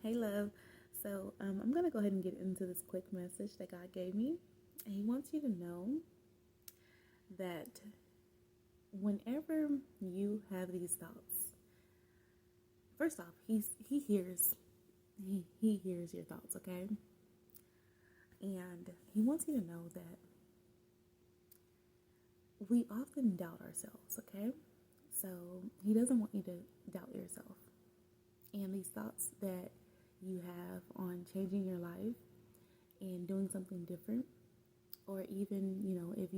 Hey, love. So, I'm going to go ahead and get into this quick message that God gave me. And He wants you to know that whenever you have these thoughts, first off, He hears He hears your thoughts, okay? And He wants you to know that we often doubt ourselves, okay? So He doesn't want you to doubt yourself. And these thoughts that you have on changing your life and doing something different, or even, if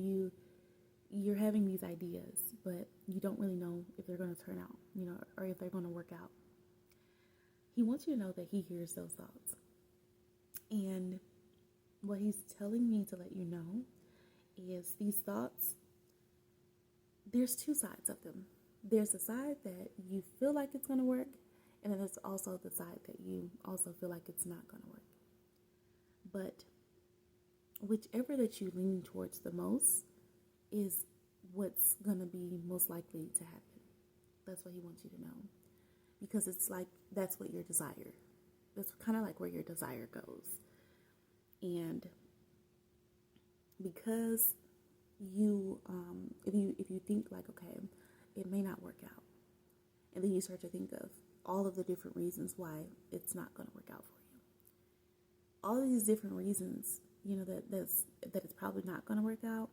you're having these ideas, but you don't really know if they're going to turn out, or if they're going to work out. He wants you to know that He hears those thoughts. And what He's telling me to let you know is these thoughts, there's two sides of them. There's the side that you feel like it's going to work, and then there's also the side that you also feel like it's not going to work. But whichever that you lean towards the most is what's going to be most likely to happen. That's what He wants you to know. Because it's like, that's what your desire, that's kind of like where your desire goes. And because you, if you think like, okay, it may not work out, and then you start to think of all of the different reasons why it's not going to work out for you. All of these different reasons, that it's probably not going to work out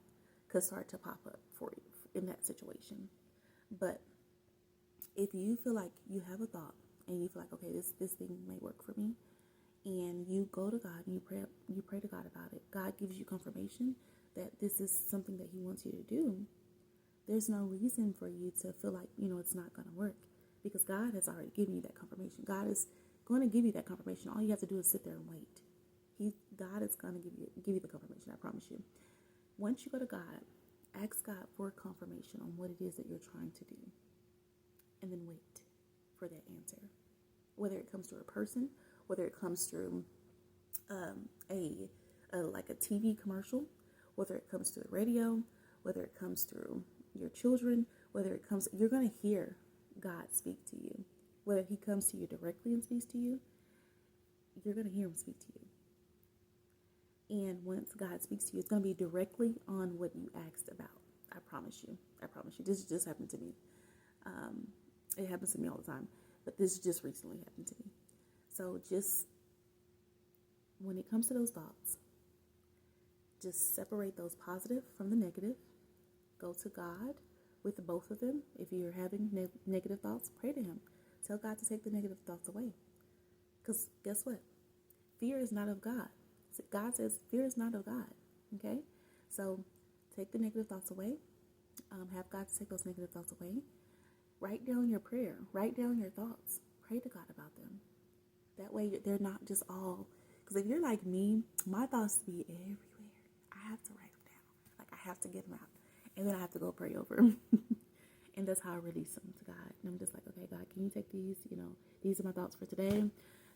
could start to pop up for you in that situation. But if you feel like you have a thought and you feel like, okay, this thing may work for me, and you go to God and you pray to God about it, God gives you confirmation that this is something that He wants you to do, there's no reason for you to feel like, it's not going to work, because God has already given you that confirmation. God is going to give you that confirmation. All you have to do is sit there and wait. God is going to give you the confirmation, I promise you. Once you go to God, ask God for confirmation on what it is that you're trying to do, and then wait for that answer. Whether it comes through a person, whether it comes through like a TV commercial, whether it comes through the radio, whether it comes through your children, you're going to hear God speak to you. Whether He comes to you directly and speaks to you, you're going to hear Him speak to you. And once God speaks to you, it's going to be directly on what you asked about. I promise you. This just happened to me. It happens to me all the time, but this just recently happened to me. So just when it comes to those thoughts, just separate those positive from the negative. Go to God with both of them. If you're having negative thoughts, pray to Him. Tell God to take the negative thoughts away. Because guess what? Fear is not of God. God says fear is not of God. Okay? So take the negative thoughts away. Have God to take those negative thoughts away. Write down your prayer. Write down your thoughts. Pray to God about them. That way they're not just all... Because if you're like me, my thoughts be everywhere. I have to write them down. Like, I have to get them out. And then I have to go pray over them. And that's how I release them to God. And I'm just like, okay, God, can you take these? These are my thoughts for today.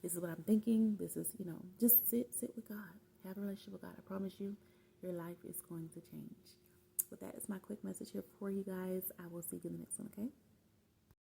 This is what I'm thinking. This is, just sit with God. Have a relationship with God. I promise you, your life is going to change. But that is my quick message here for you guys. I will see you in the next one, okay?